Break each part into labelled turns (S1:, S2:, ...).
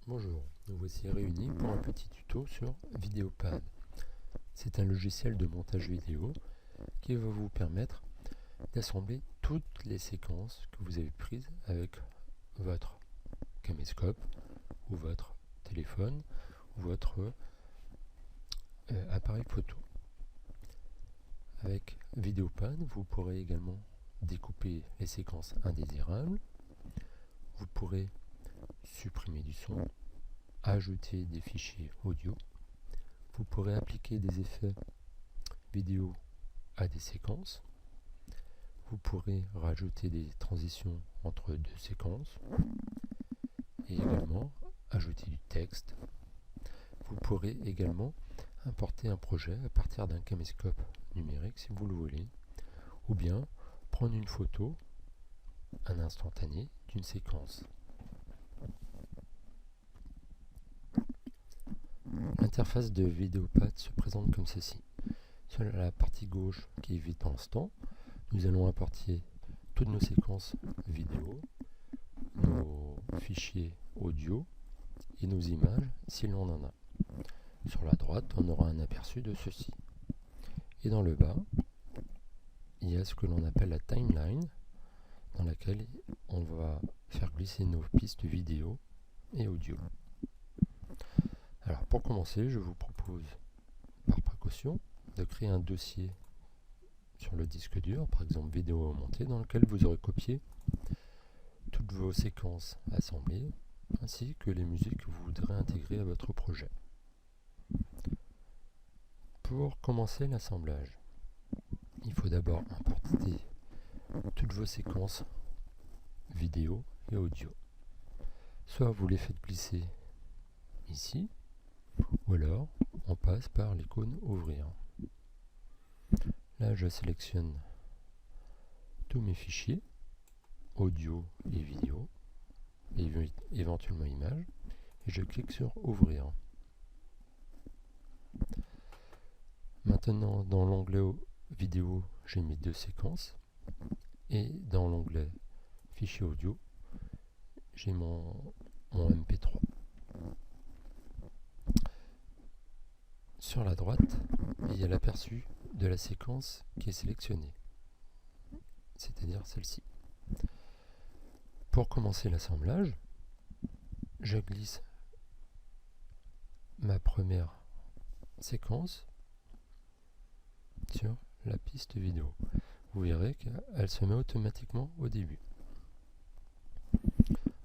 S1: Bonjour, nous voici réunis pour un petit tuto sur Vidéopad. C'est un logiciel de montage vidéo qui va vous permettre d'assembler toutes les séquences que vous avez prises avec votre caméscope ou votre téléphone ou votre appareil photo. Avec Vidéopad, vous pourrez également découper les séquences indésirables. Vous pourrez supprimer du son, ajouter des fichiers audio. Vous pourrez appliquer des effets vidéo à des séquences. Vous pourrez rajouter des transitions entre deux séquences et également ajouter du texte. Vous pourrez également importer un projet à partir d'un caméscope numérique si vous le voulez, ou bien prendre une photo, un instantané d'une séquence. L'interface de Vidéopad se présente comme ceci. Sur la partie gauche qui est vide pour l'instant, nous allons importer toutes nos séquences vidéo, nos fichiers audio et nos images si l'on en a. Sur la droite, on aura un aperçu de ceci. Et dans le bas, il y a ce que l'on appelle la timeline, dans laquelle on va faire glisser nos pistes vidéo et audio. Alors pour commencer, je vous propose, par précaution, de créer un dossier sur le disque dur, par exemple vidéo montée, dans lequel vous aurez copié toutes vos séquences assemblées, ainsi que les musiques que vous voudrez intégrer à votre projet. Pour commencer l'assemblage, il faut d'abord importer toutes vos séquences vidéo et audio. Soit vous les faites glisser ici, ou alors on passe par l'icône ouvrir. Là je sélectionne tous mes fichiers, audio et vidéo, et éventuellement images, et je clique sur ouvrir. Maintenant dans l'onglet vidéo, j'ai mes deux séquences, et dans l'onglet fichier audio, j'ai mon MP3. Sur la droite, il y a l'aperçu de la séquence qui est sélectionnée, c'est-à-dire celle-ci. Pour commencer l'assemblage, je glisse ma première séquence sur la piste vidéo. Vous verrez qu'elle se met automatiquement au début.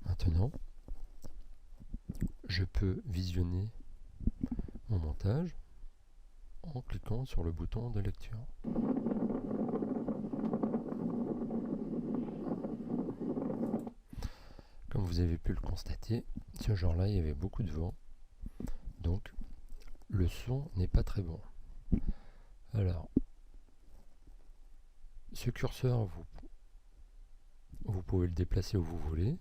S1: Maintenant, je peux visionner mon montage en cliquant sur le bouton de lecture. Comme vous avez pu le constater, ce jour-là, il y avait beaucoup de vent, donc le son n'est pas très bon. Alors, ce curseur, vous pouvez le déplacer où vous voulez,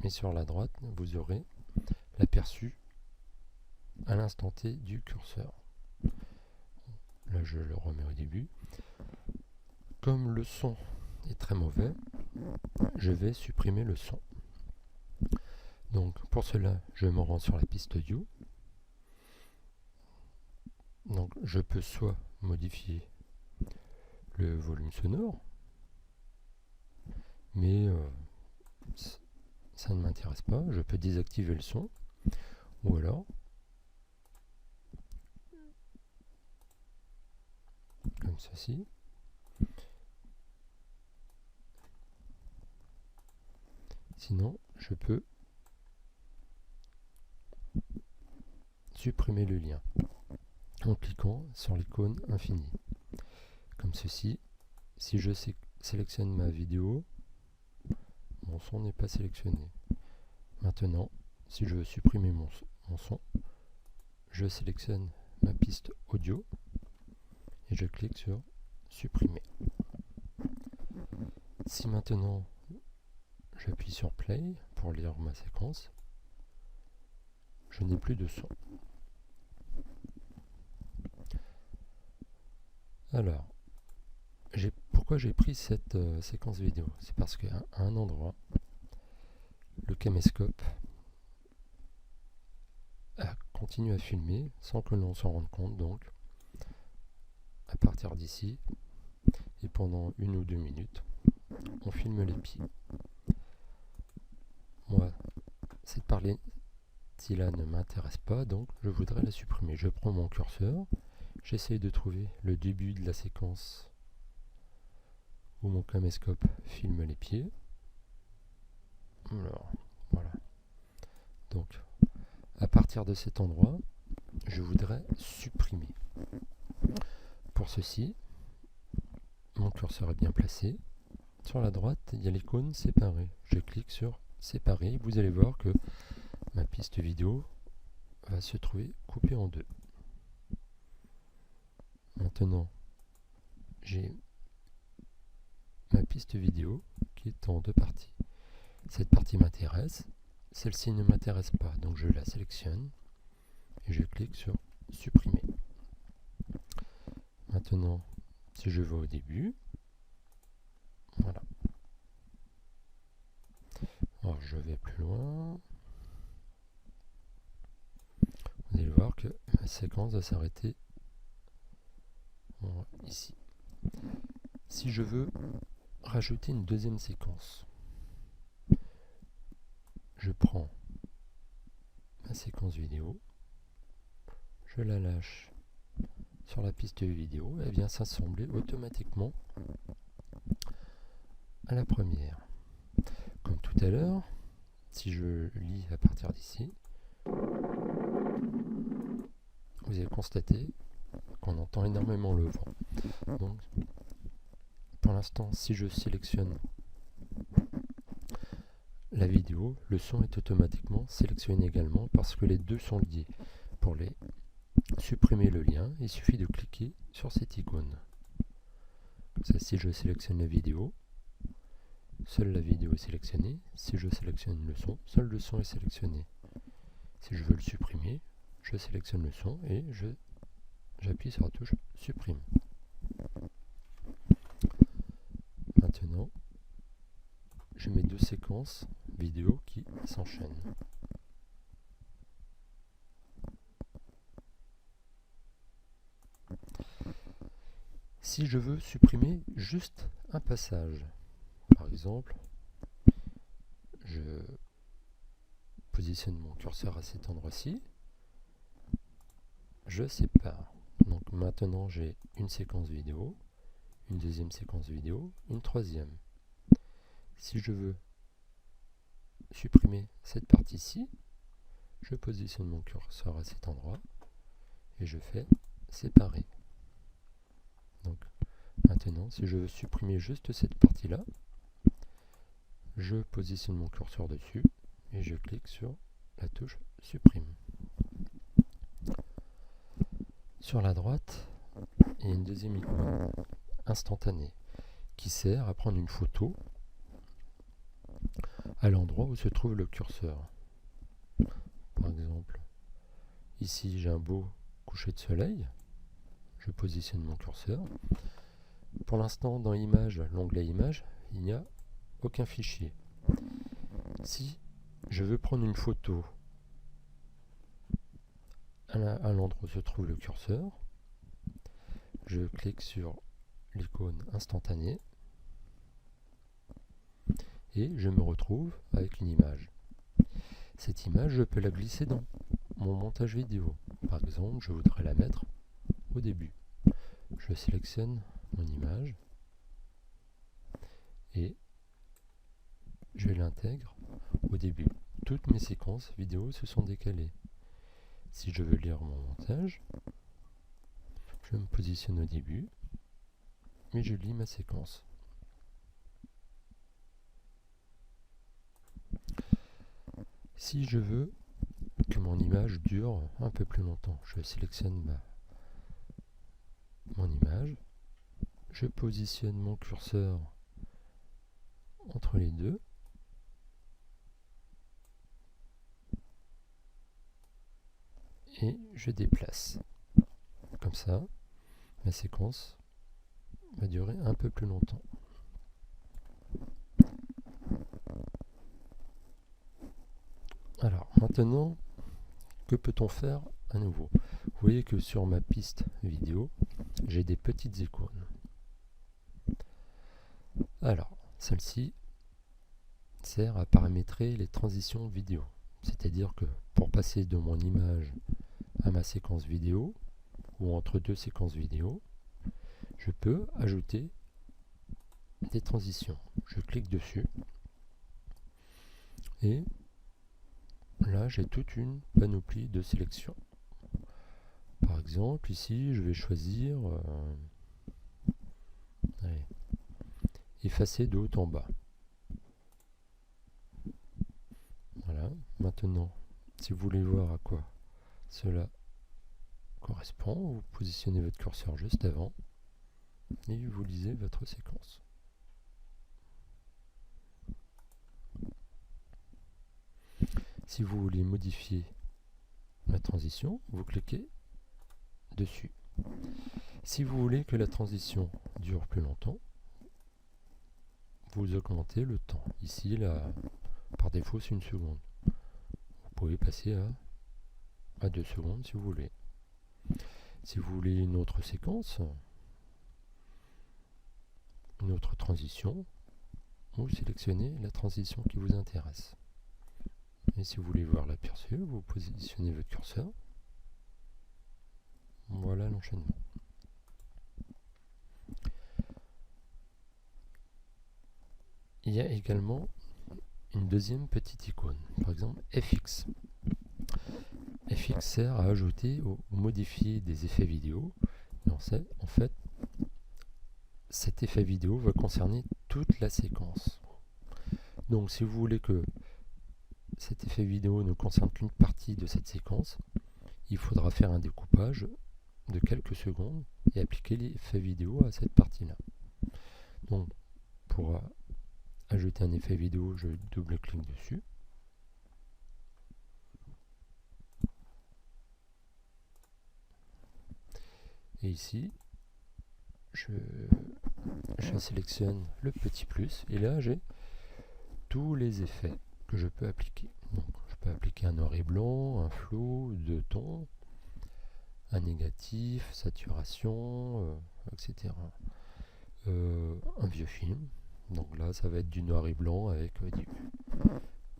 S1: mais sur la droite, vous aurez l'aperçu à l'instant T du curseur. Là, je le remets au début. Comme le son est très mauvais, je vais supprimer le son. Donc, pour cela, je me rends sur la piste audio. Donc, je peux soit modifier le volume sonore, mais ça ne m'intéresse pas. Je peux désactiver le son, ou alors, comme ceci. Sinon, je peux supprimer le lien en cliquant sur l'icône infinie. Comme ceci, si je sélectionne ma vidéo, mon son n'est pas sélectionné. Maintenant, si je veux supprimer mon son, je sélectionne ma piste audio et je clique sur supprimer. Si maintenant j'appuie sur play pour lire ma séquence, je n'ai plus de son. Alors, pourquoi j'ai pris cette séquence vidéo? C'est parce qu'à un endroit, le caméscope continue à filmer sans que l'on s'en rende compte, donc à partir d'ici, et pendant 1 ou 2 minutes, on filme les pieds. Moi, cette partie-là ne m'intéresse pas, donc je voudrais la supprimer. Je prends mon curseur, j'essaye de trouver le début de la séquence où mon caméscope filme les pieds. Alors, voilà. Donc, à partir de cet endroit, je voudrais supprimer. Pour ceci, mon curseur est bien placé. Sur la droite, il y a l'icône séparer. Je clique sur séparer. Vous allez voir que ma piste vidéo va se trouver coupée en 2. Maintenant, j'ai ma piste vidéo qui est en 2 parties. Cette partie m'intéresse, celle-ci ne m'intéresse pas, donc je la sélectionne et je clique sur supprimer. Maintenant, si je vais au début, voilà. Alors je vais plus loin. Vous allez voir que ma séquence va s'arrêter ici. Si je veux rajouter une deuxième séquence, je prends ma séquence vidéo, je la lâche sur la piste vidéo, elle vient s'assembler automatiquement à la première. Comme tout à l'heure, si je lis à partir d'ici, vous allez constater qu'on entend énormément le vent. Donc, pour l'instant, si je sélectionne la vidéo, le son est automatiquement sélectionné également parce que les deux sont liés. Pour les supprimer le lien, il suffit de cliquer sur cette icône. Comme ça, si je sélectionne la vidéo, seule la vidéo est sélectionnée. Si je sélectionne le son, seul le son est sélectionné. Si je veux le supprimer, je sélectionne le son et j'appuie sur la touche supprime. Maintenant, je mets 2 séquences vidéo qui s'enchaînent. Si je veux supprimer juste un passage, par exemple, je positionne mon curseur à cet endroit-ci, je sépare. Donc maintenant j'ai une séquence vidéo, une deuxième séquence vidéo, une troisième. Si je veux supprimer cette partie-ci, je positionne mon curseur à cet endroit et je fais séparer. Donc maintenant, si je veux supprimer juste cette partie-là, je positionne mon curseur dessus et je clique sur la touche supprime. Sur la droite, il y a une deuxième icône instantanée qui sert à prendre une photo à l'endroit où se trouve le curseur. Par exemple, ici j'ai un beau coucher de soleil, je positionne mon curseur. Pour l'instant, dans Images, l'onglet Images, il n'y a aucun fichier. Si je veux prendre une photo à l'endroit où se trouve le curseur, je clique sur l'icône instantanée et je me retrouve avec une image. Cette image, je peux la glisser dans mon montage vidéo. Par exemple, je voudrais la mettre au début. Je sélectionne mon image et je l'intègre au début. Toutes mes séquences vidéo se sont décalées. Si je veux lire mon montage, je me positionne au début et je lis ma séquence. Si je veux que mon image dure un peu plus longtemps, je sélectionne mon image, je positionne mon curseur entre les deux et je déplace. Comme ça, ma séquence va durer un peu plus longtemps. Alors maintenant, Que peut-on faire à nouveau? Vous voyez que sur ma piste vidéo, j'ai des petites icônes. Alors, celle-ci sert à paramétrer les transitions vidéo. C'est-à-dire que pour passer de mon image à ma séquence vidéo, ou entre deux séquences vidéo, je peux ajouter des transitions. Je clique dessus et là j'ai toute une panoplie de sélections. Par exemple ici je vais choisir effacer de haut en bas. Voilà, maintenant si vous voulez voir à quoi cela correspond, vous positionnez votre curseur juste avant et vous lisez votre séquence. Si vous voulez modifier la transition, vous cliquez dessus. Si vous voulez que la transition dure plus longtemps, vous augmentez le temps. Ici, là, par défaut, c'est 1 seconde. Vous pouvez passer à 2 secondes si vous voulez. Si vous voulez une autre séquence, une autre transition, vous sélectionnez la transition qui vous intéresse. Et si vous voulez voir l'aperçu, vous positionnez votre curseur. Voilà l'enchaînement. Il y a également une deuxième petite icône, par exemple FX. FX sert à ajouter ou modifier des effets vidéo. En fait, cet effet vidéo va concerner toute la séquence. Donc si vous voulez que cet effet vidéo ne concerne qu'une partie de cette séquence, il faudra faire un découpage de quelques secondes et appliquer l'effet vidéo à cette partie-là. Donc pour ajouter un effet vidéo, je double-clique dessus. Et ici, je sélectionne le petit plus et là j'ai tous les effets que je peux appliquer. Donc, je peux appliquer un noir et blanc, un flou, 2 tons, un négatif, saturation, etc. Un vieux film. Donc là, ça va être du noir et blanc avec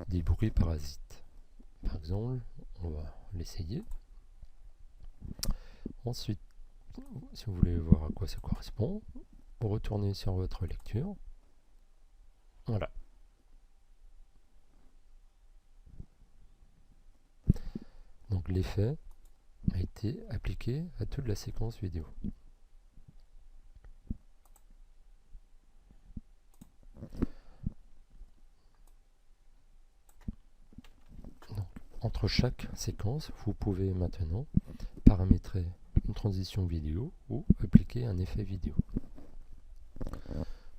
S1: des bruits parasites. Par exemple, on va l'essayer. Ensuite, si vous voulez voir à quoi ça correspond, vous retournez sur votre lecture. Voilà. Donc l'effet a été appliqué à toute la séquence vidéo. Donc, entre chaque séquence, vous pouvez maintenant paramétrer une transition vidéo ou appliquer un effet vidéo.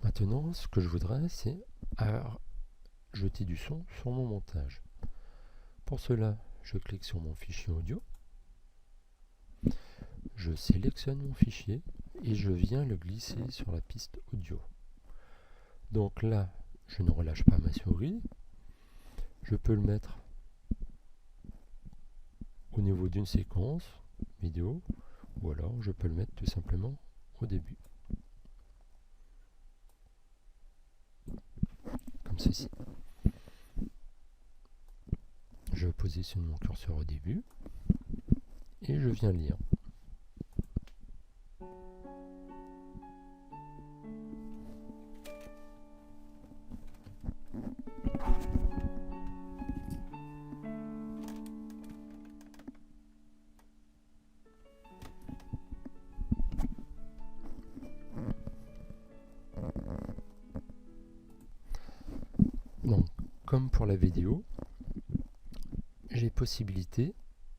S1: Maintenant, ce que je voudrais, c'est jeter du son sur mon montage. Pour cela, je clique sur mon fichier audio, je sélectionne mon fichier et je viens le glisser sur la piste audio. Donc là, je ne relâche pas ma souris, je peux le mettre au niveau d'une séquence vidéo ou alors je peux le mettre tout simplement au début. Comme ceci. Je positionne mon curseur au début et je viens lire. Donc, comme pour la vidéo, j'ai possibilité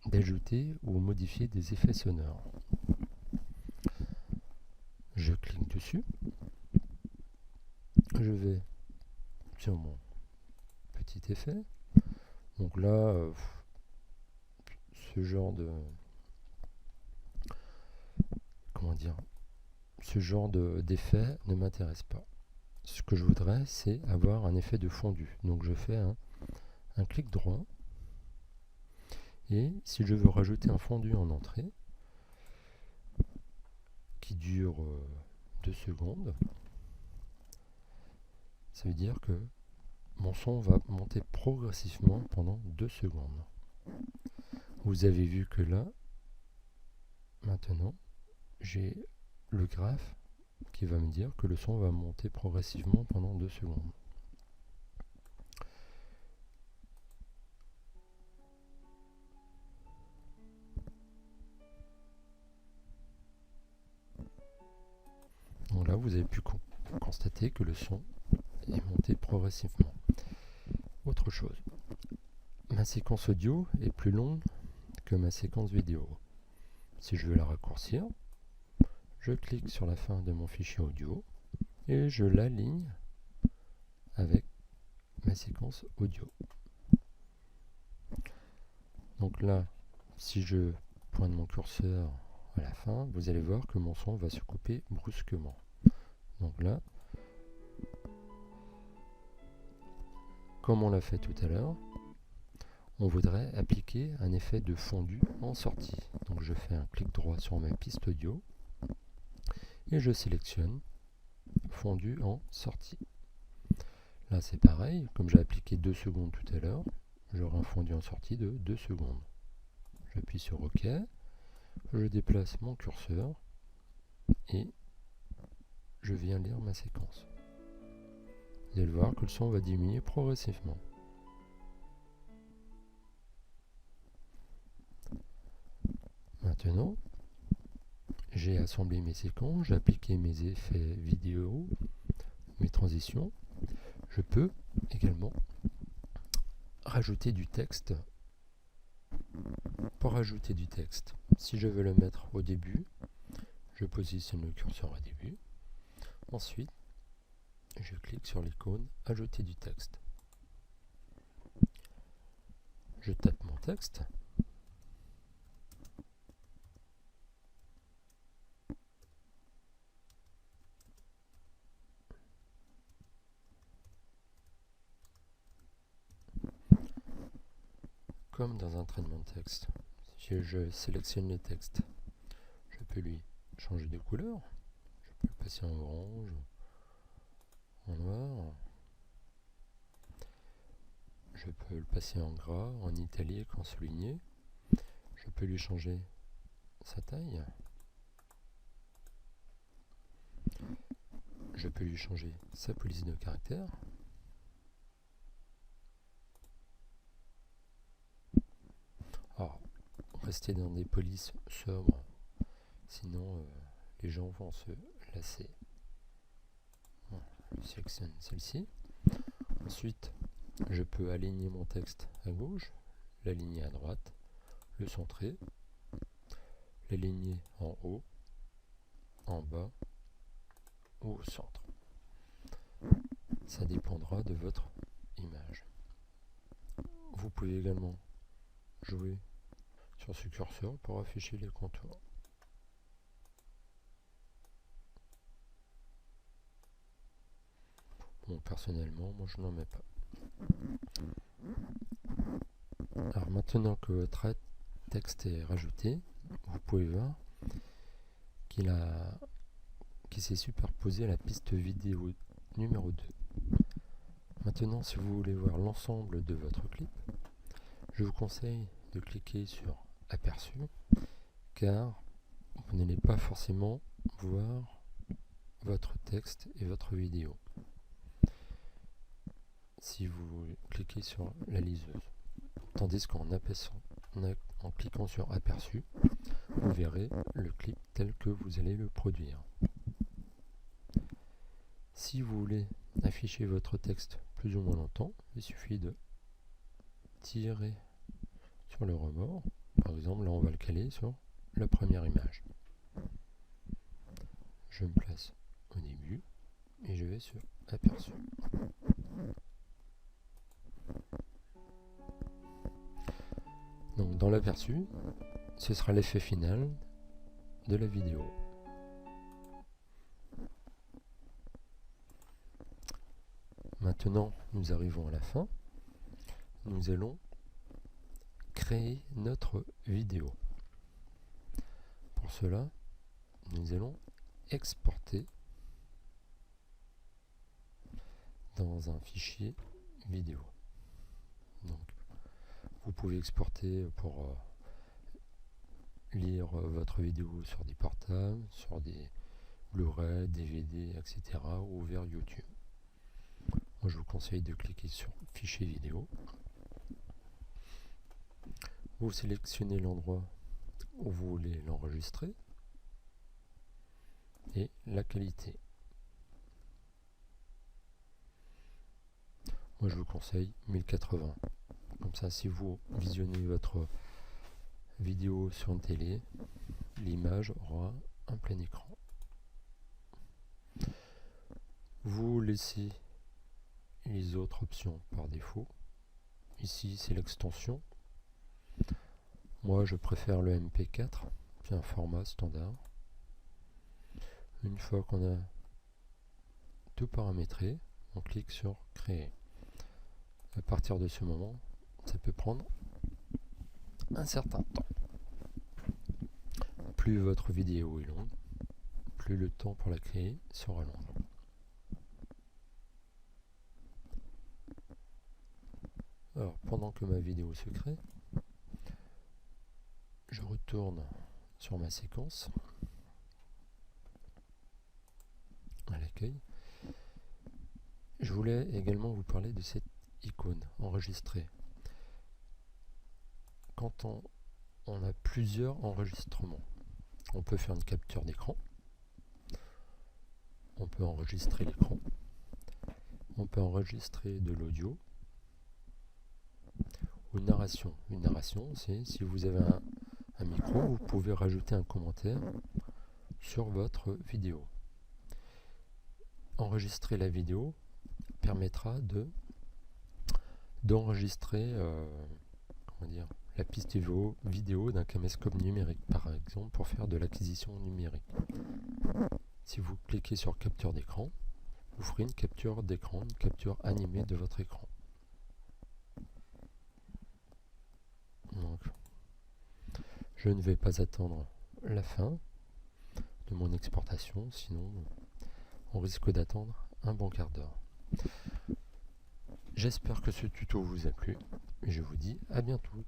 S1: d'ajouter ou modifier des effets sonores. Je clique dessus, je vais sur mon petit effet. Donc là, ce genre d'effet ne m'intéresse pas. Ce que je voudrais, c'est avoir un effet de fondu. Donc je fais un clic droit Et si je veux rajouter un fondu en entrée qui dure 2 secondes, ça veut dire que mon son va monter progressivement pendant 2 secondes. Vous avez vu que là, maintenant, j'ai le graphe qui va me dire que le son va monter progressivement pendant 2 secondes. Donc là, vous avez pu constater que le son est monté progressivement. Autre chose, ma séquence audio est plus longue que ma séquence vidéo. Si je veux la raccourcir, je clique sur la fin de mon fichier audio et je l'aligne avec ma séquence audio. Donc là, si je pointe mon curseur à la fin, vous allez voir que mon son va se couper brusquement. Donc là, comme on l'a fait tout à l'heure, on voudrait appliquer un effet de fondu en sortie. Donc je fais un clic droit sur ma piste audio et je sélectionne fondu en sortie. Là c'est pareil, comme j'ai appliqué 2 secondes tout à l'heure, j'aurai un fondu en sortie de 2 secondes. J'appuie sur OK, je déplace mon curseur et je viens lire ma séquence. Vous allez voir que le son va diminuer progressivement. Maintenant, j'ai assemblé mes séquences, j'ai appliqué mes effets vidéo, mes transitions. Je peux également rajouter du texte. Pour rajouter du texte, si je veux le mettre au début, je positionne le curseur au début. Ensuite, je clique sur l'icône Ajouter du texte. Je tape mon texte. Comme dans un traitement de texte, si je sélectionne les textes, je peux lui changer de couleur. Je peux le passer en orange, en noir. Je peux le passer en gras, en italique, en souligné. Je peux lui changer sa taille. Je peux lui changer sa police de caractère. Alors, rester dans des polices sobres, sinon les gens vont se lasser. Bon, je sélectionne celle-ci. Ensuite, je peux aligner mon texte à gauche, l'aligner à droite, le centrer, l'aligner en haut, en bas ou au centre. Ça dépendra de votre image. Vous pouvez également jouer sur ce curseur pour afficher les contours. Bon, personnellement, moi je n'en mets pas. Alors maintenant que votre texte est rajouté, vous pouvez voir qu'il s'est superposé à la piste vidéo numéro 2. Maintenant, si vous voulez voir l'ensemble de votre clip, je vous conseille de cliquer sur Aperçu, car vous n'allez pas forcément voir votre texte et votre vidéo. Si vous cliquez sur la liseuse, tandis qu'en cliquant sur Aperçu, vous verrez le clip tel que vous allez le produire. Si vous voulez afficher votre texte plus ou moins longtemps, il suffit de tirer sur le rebord. Par exemple, là on va le caler sur la première image. Je me place au début et je vais sur Aperçu. Donc dans l'aperçu, ce sera l'effet final de la vidéo. Maintenant, nous arrivons à la fin. Nous allons créer notre vidéo. Pour cela, nous allons exporter dans un fichier vidéo. Donc, vous pouvez exporter pour lire votre vidéo sur des portables, sur des Blu-ray, DVD, etc. ou vers YouTube. Moi, je vous conseille de cliquer sur Fichier vidéo. Vous sélectionnez l'endroit où vous voulez l'enregistrer et la qualité. Moi, je vous conseille 1080. Comme ça, si vous visionnez votre vidéo sur une télé, l'image aura un plein écran. Vous laissez les autres options par défaut. Ici, c'est l'extension. Moi, je préfère le MP4, qui est un format standard. Une fois qu'on a tout paramétré, on clique sur Créer. À partir de ce moment, ça peut prendre un certain temps. Plus votre vidéo est longue, plus le temps pour la créer sera long. Alors, pendant que ma vidéo se crée, je retourne sur ma séquence à l'accueil. Je voulais également vous parler de cette icône enregistrer. Quand on a plusieurs enregistrements, on peut faire une capture d'écran, on peut enregistrer l'écran, on peut enregistrer de l'audio ou une narration. Une narration, c'est si vous avez un micro, vous pouvez rajouter un commentaire sur votre vidéo. Enregistrer la vidéo permettra d'enregistrer la piste vidéo d'un caméscope numérique, par exemple, pour faire de l'acquisition numérique. Si vous cliquez sur capture d'écran, vous ferez une capture d'écran, une capture animée de votre écran. Donc, je ne vais pas attendre la fin de mon exportation, sinon on risque d'attendre un bon quart d'heure. J'espère que ce tuto vous a plu et je vous dis à bientôt.